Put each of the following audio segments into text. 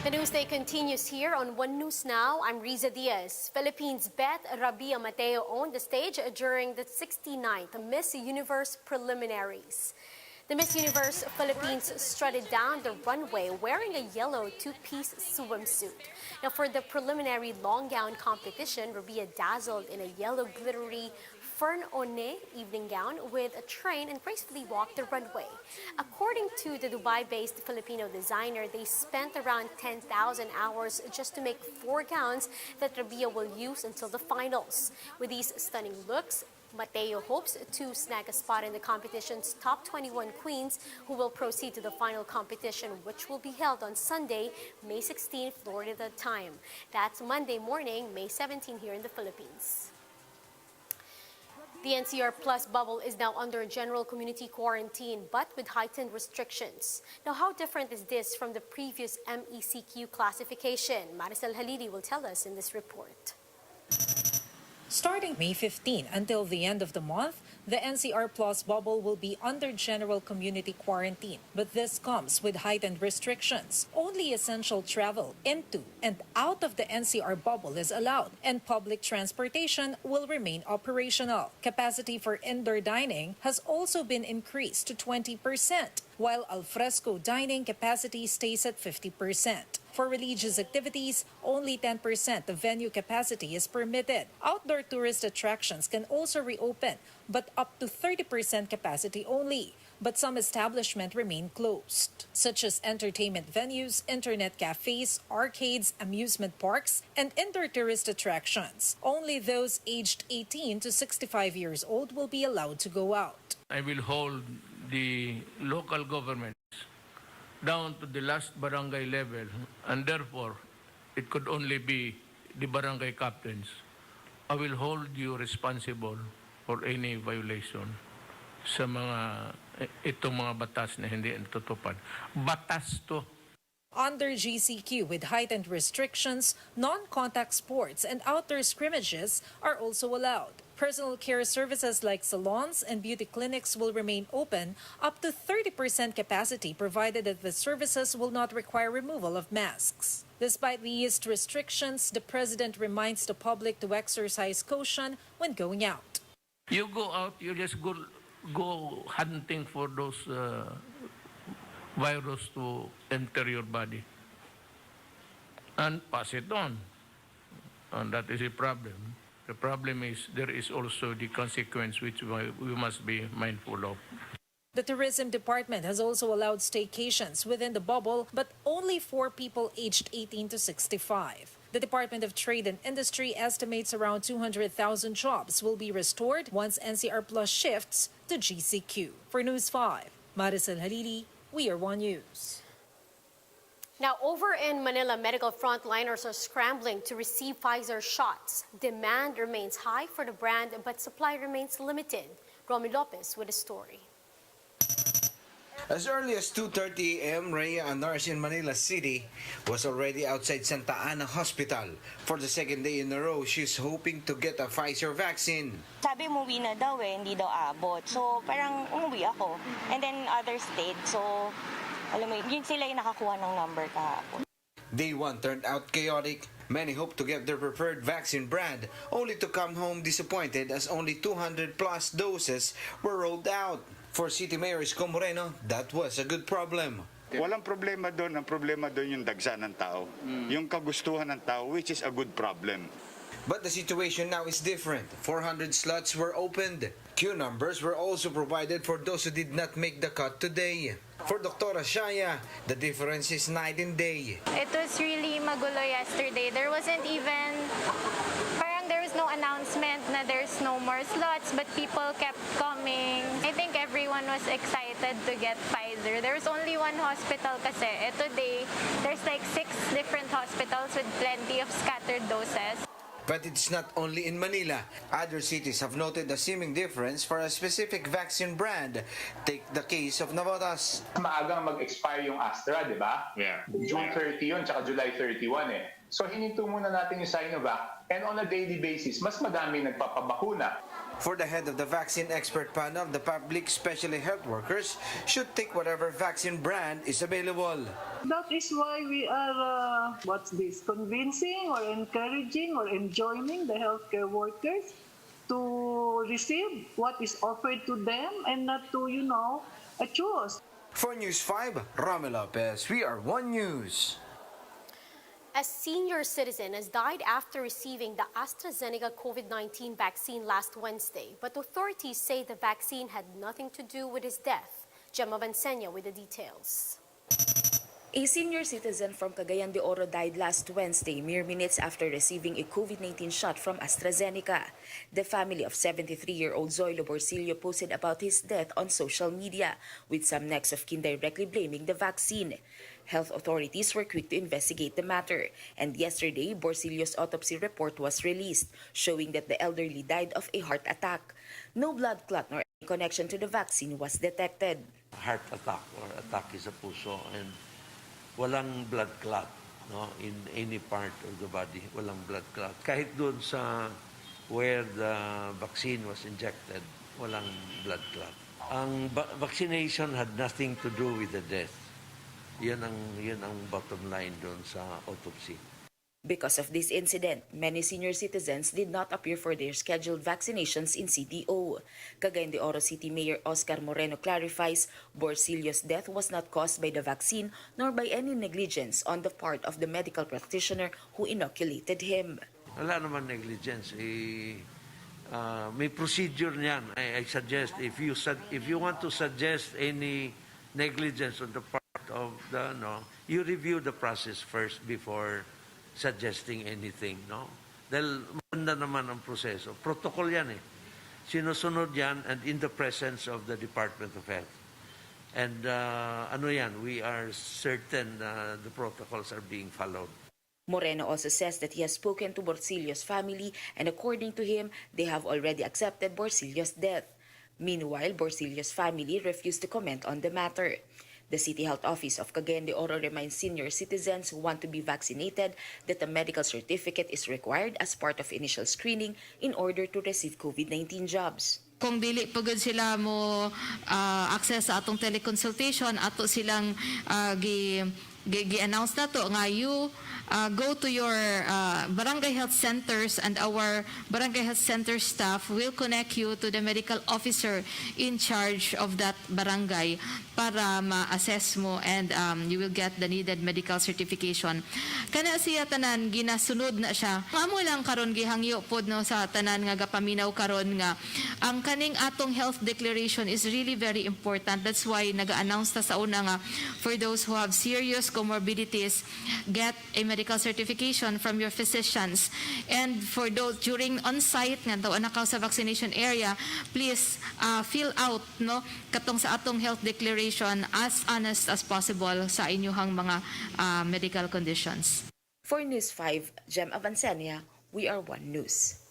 The news day continues here on One News Now. I'm Riza Diaz. Philippines' bet Rabiya Mateo owned the stage during the 69th Miss Universe preliminaries. The Miss Universe Philippines strutted down the runway wearing a yellow two-piece swimsuit. Now, for the preliminary long gown competition, Rabiya dazzled in a yellow glittery fern-one evening gown with a train and gracefully walked the runway. According to the Dubai-based Filipino designer, they spent around 10,000 hours just to make 4 gowns that Rabiya will use until the finals. With these stunning looks, Mateo hopes to snag a spot in the competition's top 21 queens who will proceed to the final competition, which will be held on Sunday, May 16, Florida time. That's Monday morning, May 17 here in the Philippines. The NCR Plus bubble is now under general community quarantine, but with heightened restrictions. Now, how different is this from the previous MECQ classification? Maricel Halili will tell us in this report. Starting May 15 until the end of the month, the NCR Plus bubble will be under general community quarantine. But this comes with heightened restrictions. Only essential travel into and out of the NCR bubble is allowed, and public transportation will remain operational. Capacity for indoor dining has also been increased to 20%, while alfresco dining capacity stays at 50%. For religious activities, only 10% of venue capacity is permitted. Outdoor tourist attractions can also reopen, but up to 30% capacity only. But some establishments remain closed, such as entertainment venues, internet cafes, arcades, amusement parks, and indoor tourist attractions. Only those aged 18 to 65 years old will be allowed to go out. I will hold the local governments down to the last barangay level, and therefore it could only be the barangay captains. I will hold you responsible for any violation sa itong mga batas na hindi natutupad. Batas to. Under GCQ, with heightened restrictions, non-contact sports and outdoor scrimmages are also allowed. Personal care services like salons and beauty clinics will remain open up to 30% capacity, provided that the services will not require removal of masks. Despite the eased restrictions, the president reminds the public to exercise caution when going out. You go out, you just go hunting for those virus to enter your body and pass it on. And that is a problem. The problem is there is also the consequence which we must be mindful of. The tourism department has also allowed staycations within the bubble, but only for people aged 18 to 65. The Department of Trade and Industry estimates around 200,000 jobs will be restored once NCR Plus shifts to GCQ. For News 5, Maricel Halili, We Are One News. Now, over in Manila, medical frontliners are scrambling to receive Pfizer shots. Demand remains high for the brand, but supply remains limited. Romy Lopez with a story. As early as 2:30 a.m., Rhea, a nurse in Manila City, was already outside Santa Ana Hospital. For the second day in a row, she's hoping to get a Pfizer vaccine. Sabi umuwi na daw hindi daw abot. So parang umuwi ako. And then others stayed. So alam mo, yun sila yung nakakuha ng number kahapon. Day 1 turned out chaotic. Many hope to get their preferred vaccine brand, only to come home disappointed as only 200 plus doses were rolled out. For City Mayor Isko Moreno, that was a good problem. Walang problema doon. Ang problema doon yung dagsa ng tao. Yung kagustuhan ng tao, which is a good problem. But the situation now is different. 400 slots were opened. Queue numbers were also provided for those who did not make the cut today. For Dr. Shaya, the difference is night and day. It was really magulo yesterday. There wasn't even, there was no announcement na there's no more slots, but people kept coming. I think everyone was excited to get Pfizer. There's only one hospital kasi. Today, there's like 6 different hospitals with plenty of scattered doses. But it's not only in Manila. Other cities have noted a seeming difference for a specific vaccine brand. Take the case of Navotas. Maagang mag-expire yung Astra, di ba? Yeah. June 30 yun, tsaka July 31 eh. So hininto muna natin yung Sinovac, and on a daily basis, mas madami nagpapabakuna. For the head of the vaccine expert panel, the public, especially health workers, should take whatever vaccine brand is available. That is why we are, convincing or encouraging or enjoining the healthcare workers to receive what is offered to them and not to, choose. For News 5, Rami Lopez, we are One News. A senior citizen has died after receiving the AstraZeneca COVID-19 vaccine last Wednesday, but authorities say the vaccine had nothing to do with his death. Gemma Vansenia with the details. A senior citizen from Cagayan de Oro died last Wednesday, mere minutes after receiving a COVID-19 shot from AstraZeneca. The family of 73-year-old Zoilo Borsillo posted about his death on social media, with some next of kin directly blaming the vaccine. Health authorities were quick to investigate the matter, and yesterday, Borsillo's autopsy report was released, showing that the elderly died of a heart attack. No blood clot nor any connection to the vaccine was detected. Heart attack or attack sa puso, and walang blood clot, no, in any part of the body, walang blood clot. Kahit doon sa where the vaccine was injected, walang blood clot. Ang vaccination had nothing to do with the death. Yun ang bottom line doon sa autopsy. Because of this incident, many senior citizens did not appear for their scheduled vaccinations in CDO. Cagayan de Oro City Mayor Oscar Moreno clarifies Borsillo's death was not caused by the vaccine nor by any negligence on the part of the medical practitioner who inoculated him. Wala naman negligence. May procedure niyan. I suggest if you want to suggest any negligence on the part of the you review the process first before suggesting anything, no? Dahil maganda naman ang proseso. Protocol yan eh. Sinusunod yan and in the presence of the Department of Health. And we are certain the protocols are being followed. Moreno also says that he has spoken to Borsillo's family and according to him, they have already accepted Borsillo's death. Meanwhile, Borsillo's family refused to comment on the matter. The City Health Office of Cagayan de Oro reminds senior citizens who want to be vaccinated that a medical certificate is required as part of initial screening in order to receive COVID-19 jobs. Kung dili pagod sila mo access sa atong teleconsultation, ato silang gi-announce na to nga you go to your barangay health centers and our barangay health center staff will connect you to the medical officer in charge of that barangay para ma-assess mo and you will get the needed medical certification. Kana siya tanan ginasunod na siya. Amo lang karon gihangyo pod no sa tanan nga gapaminaw karon nga ang kaning atong health declaration is really very important. That's why naga-announce ta sa una nga for those who have serious comorbidities, get a medical certification from your physicians. And for those during on-site nga daw anakaw sa vaccination area, please fill out no katong sa atong health declaration as honest as possible sa inyong mga medical conditions. For News 5, Gem Avancenia, we are One News.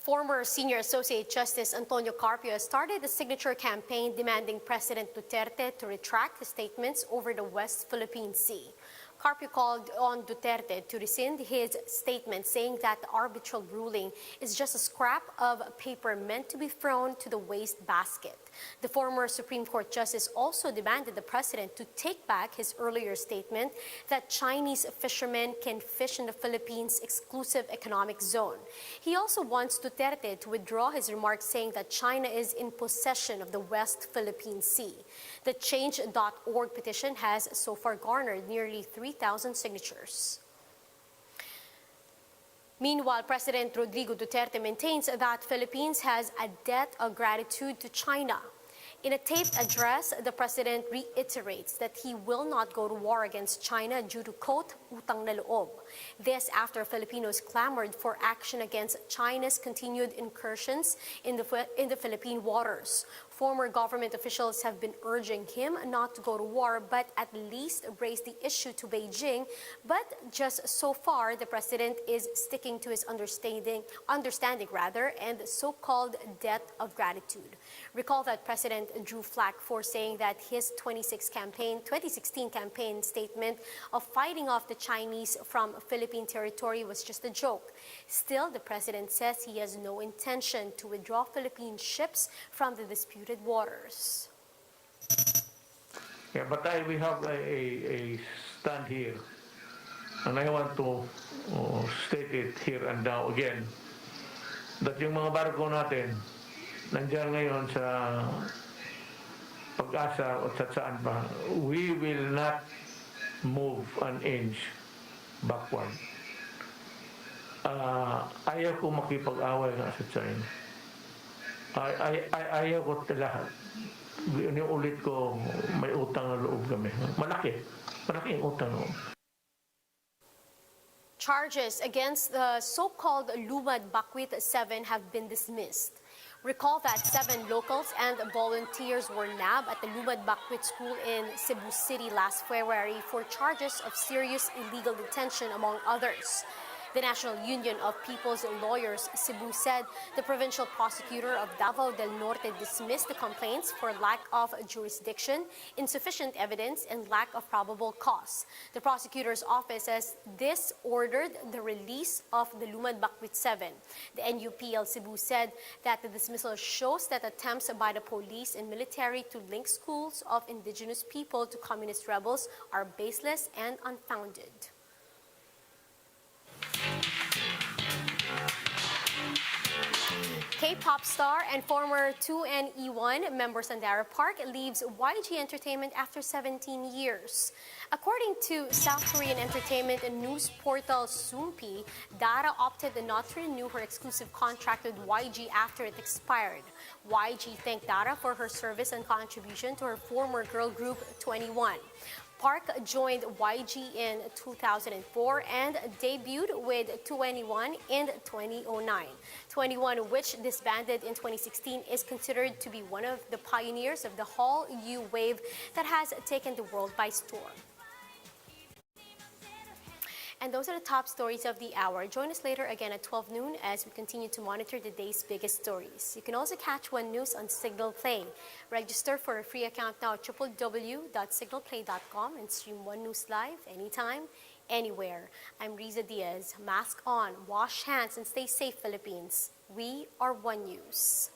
Former Senior Associate Justice Antonio Carpio has started a signature campaign demanding President Duterte to retract his statements over the West Philippine Sea. Carpio called on Duterte to rescind his statement, saying that the arbitral ruling is just a scrap of paper meant to be thrown to the waste basket. The former Supreme Court Justice also demanded the President to take back his earlier statement that Chinese fishermen can fish in the Philippines' exclusive economic zone. He also wants Duterte to withdraw his remarks, saying that China is in possession of the West Philippine Sea. The Change.org petition has so far garnered nearly 3,000 signatures. Meanwhile, President Rodrigo Duterte maintains that Philippines has a debt of gratitude to China. In a taped address, the president reiterates that he will not go to war against China due to, quote, utang na loob. This after Filipinos clamored for action against China's continued incursions in the Philippine waters. Former government officials have been urging him not to go to war, but at least raise the issue to Beijing. But just so far, the president is sticking to his understanding and so-called debt of gratitude. Recall that President drew flack for saying that his 2016 campaign statement of fighting off the Chinese from Philippine territory was just a joke. Still, the president says he has no intention to withdraw Philippine ships from the disputed waters. Yeah, but we have a stand here, and I want to state it here and now again, that yung mga barko natin, nandiyan ngayon sa Pag-asa o saan pa, we will not move an inch backward. Ayaw ko makipag-away nga sa China. Ayaw ko lahat. Ulit ko, may utang na loob kami. Malaki ang utang na loob. Charges against the so-called Lumad Bakwit 7 have been dismissed. Recall that 7 locals and volunteers were nabbed at the Lumad Bakwit School in Cebu City last February for charges of serious illegal detention, among others. The National Union of People's Lawyers, Cebu, said the provincial prosecutor of Davao del Norte dismissed the complaints for lack of jurisdiction, insufficient evidence, and lack of probable cause. The prosecutor's office says this ordered the release of the Lumad Bakwit 7. The NUPL Cebu said that the dismissal shows that attempts by the police and military to link schools of indigenous people to communist rebels are baseless and unfounded. K-pop star and former 2NE1 member Sandara Park leaves YG Entertainment after 17 years. According to South Korean entertainment and news portal Soompi, Dara opted not to renew her exclusive contract with YG after it expired. YG thanked Dara for her service and contribution to her former girl group 2NE1. Park joined YG in 2004 and debuted with 2NE1 in 2009. 2NE1, which disbanded in 2016, is considered to be one of the pioneers of the Hallyu wave that has taken the world by storm. And those are the top stories of the hour. Join us later again at 12 noon as we continue to monitor the day's biggest stories. You can also catch One News on Signal Play. Register for a free account now at www.signalplay.com and stream One News live anytime, anywhere. I'm Riza Diaz. Mask on, wash hands, and stay safe, Philippines. We are One News.